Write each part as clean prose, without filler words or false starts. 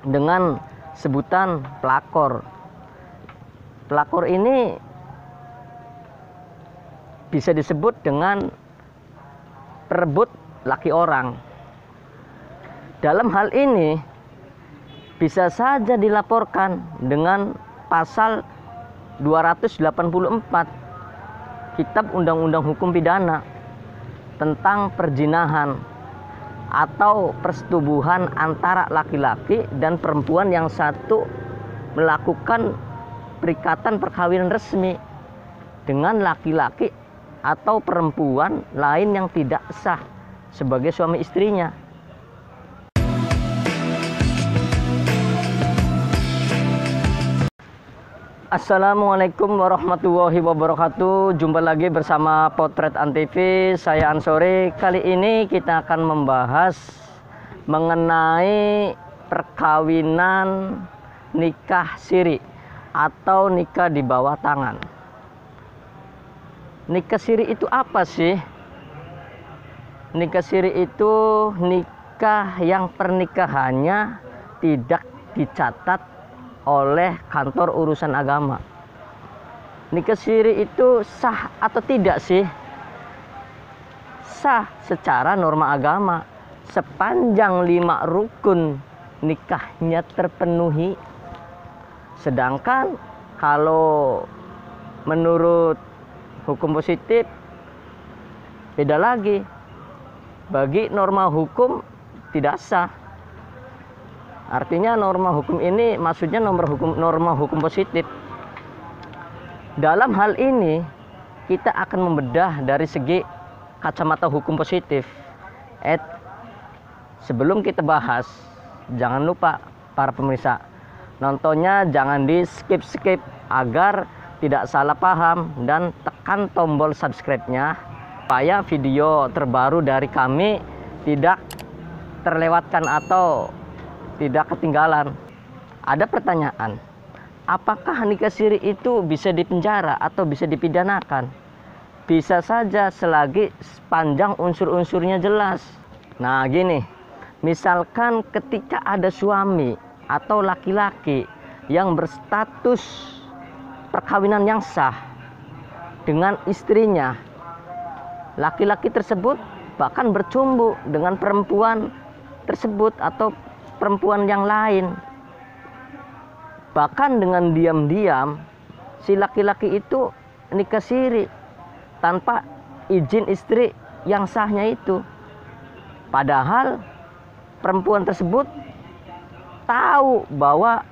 dengan sebutan pelakor. Pelakor ini bisa disebut dengan perebut laki orang. Dalam hal ini bisa saja dilaporkan dengan pasal 284 Kitab Undang-Undang Hukum Pidana tentang perzinahan atau persetubuhan antara laki-laki dan perempuan yang satu melakukan perikatan perkawinan resmi dengan laki-laki atau perempuan lain yang tidak sah sebagai suami istrinya. Assalamualaikum warahmatullahi wabarakatuh. Jumpa lagi bersama Potret Antv. Saya Ansori. Kali ini kita akan membahas mengenai perkawinan nikah siri atau nikah di bawah tangan. Nikah siri itu apa sih? Nikah siri itu nikah yang pernikahannya tidak dicatat oleh kantor urusan agama. Nikah siri itu sah atau tidak sih? Sah secara norma agama sepanjang 5 rukun nikahnya terpenuhi. Sedangkan kalau menurut hukum positif beda lagi. Bagi norma hukum tidak sah. Artinya norma hukum ini maksudnya norma hukum positif. Dalam hal ini kita akan membedah dari segi kacamata hukum positif. Sebelum kita bahas, jangan lupa para pemirsa, nontonnya jangan di skip agar tidak salah paham, dan tekan tombol subscribe-nya supaya video terbaru dari kami tidak terlewatkan atau tidak ketinggalan. Ada pertanyaan, apakah nikah siri itu bisa dipenjara atau bisa dipidanakan? Bisa saja selagi sepanjang unsur-unsurnya jelas. Nah gini, misalkan ketika ada suami atau laki-laki yang berstatus perkawinan yang sah dengan istrinya, laki-laki tersebut bahkan bercumbu dengan perempuan tersebut atau perempuan yang lain. Bahkan dengan diam-diam si laki-laki itu nikah siri tanpa izin istri yang sahnya itu. Padahal perempuan tersebut tahu bahwa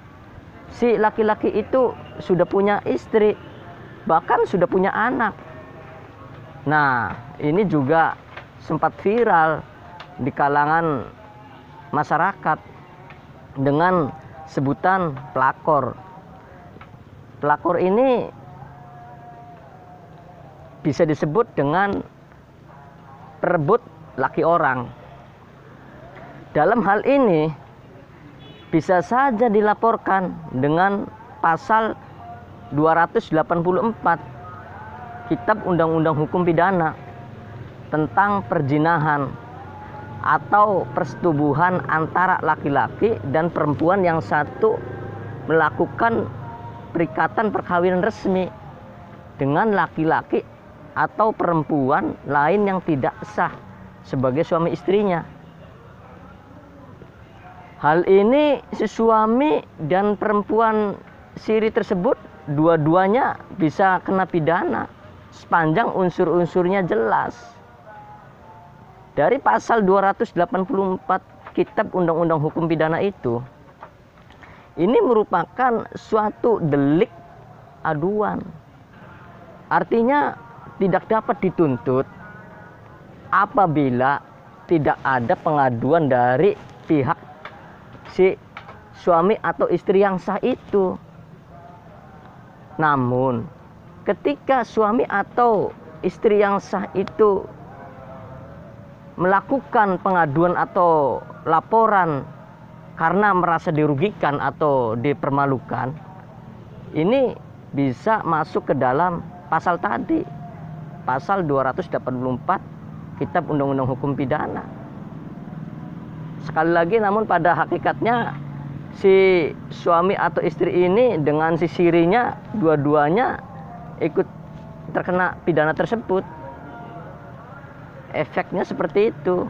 si laki-laki itu sudah punya istri, bahkan sudah punya anak. Nah, ini juga sempat viral di kalangan masyarakat dengan sebutan pelakor. Pelakor ini bisa disebut dengan perebut laki orang. Dalam hal ini bisa saja dilaporkan dengan pasal 284 Kitab Undang-Undang Hukum Pidana tentang perzinahan atau persetubuhan antara laki-laki dan perempuan yang satu melakukan perikatan perkawinan resmi dengan laki-laki atau perempuan lain yang tidak sah sebagai suami istrinya. Hal ini si suami dan perempuan siri tersebut dua-duanya bisa kena pidana sepanjang unsur-unsurnya jelas. Dari pasal 284 Kitab Undang-Undang Hukum Pidana itu, ini merupakan suatu delik aduan. Artinya tidak dapat dituntut apabila tidak ada pengaduan dari pihak si suami atau istri yang sah itu. Namun ketika suami atau istri yang sah itu melakukan pengaduan atau laporan karena merasa dirugikan atau dipermalukan, ini bisa masuk ke dalam pasal tadi, pasal 284 Kitab Undang-Undang Hukum Pidana. Sekali lagi, namun pada hakikatnya si suami atau istri ini dengan si sirinya dua-duanya ikut terkena pidana tersebut. Efeknya seperti itu.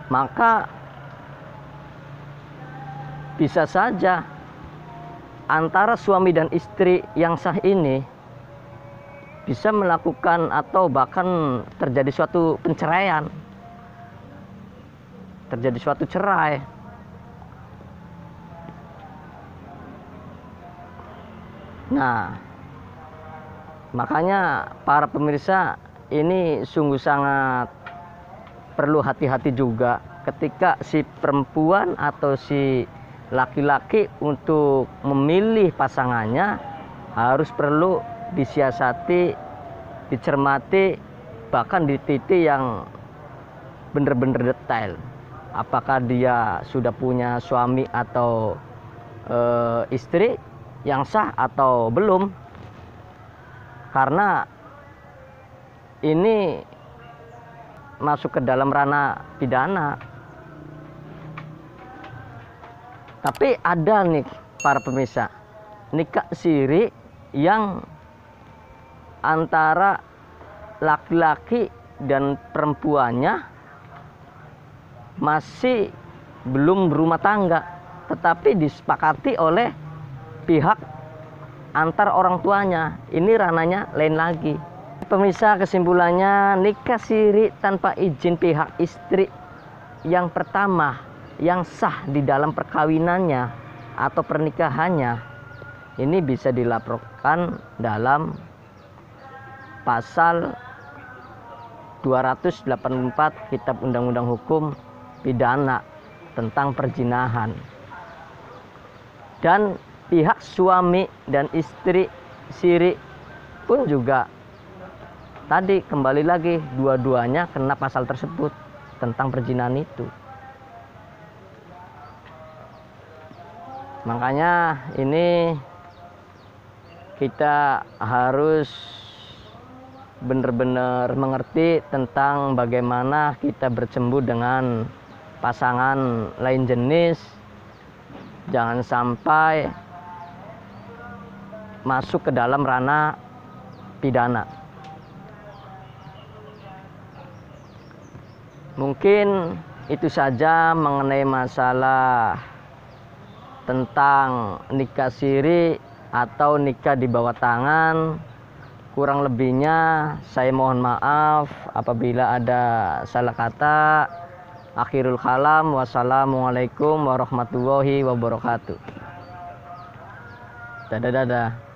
Maka bisa saja antara suami dan istri yang sah ini bisa melakukan atau bahkan terjadi suatu penceraian, terjadi suatu cerai. Nah, makanya para pemirsa ini sungguh sangat perlu hati-hati juga ketika si perempuan atau si laki-laki untuk memilih pasangannya harus perlu disiasati, dicermati, bahkan dititi yang benar-benar detail. Apakah dia sudah punya suami atau istri yang sah atau belum? Karena ini masuk ke dalam ranah pidana. Tapi ada nih para pemirsa, nikah siri yang antara laki-laki dan perempuannya masih belum berumah tangga, tetapi disepakati oleh pihak antar orang tuanya. Ini ranahnya lain lagi. Pemirsa, kesimpulannya nikah siri tanpa izin pihak istri yang pertama yang sah di dalam perkawinannya atau pernikahannya ini bisa dilaporkan dalam pasal 284 Kitab Undang-Undang Hukum Pidana tentang perzinahan. Dan pihak suami dan istri siri pun juga tadi kembali lagi dua-duanya kena pasal tersebut tentang perzinahan itu. Makanya ini kita harus benar-benar mengerti tentang bagaimana kita bercemburu dengan pasangan lain jenis. Jangan sampai masuk ke dalam ranah pidana. Mungkin itu saja mengenai masalah tentang nikah siri atau nikah di bawah tangan. Kurang lebihnya saya mohon maaf apabila ada salah kata. Akhirul kalam, wassalamualaikum warahmatullahi wabarakatuh. Dadah.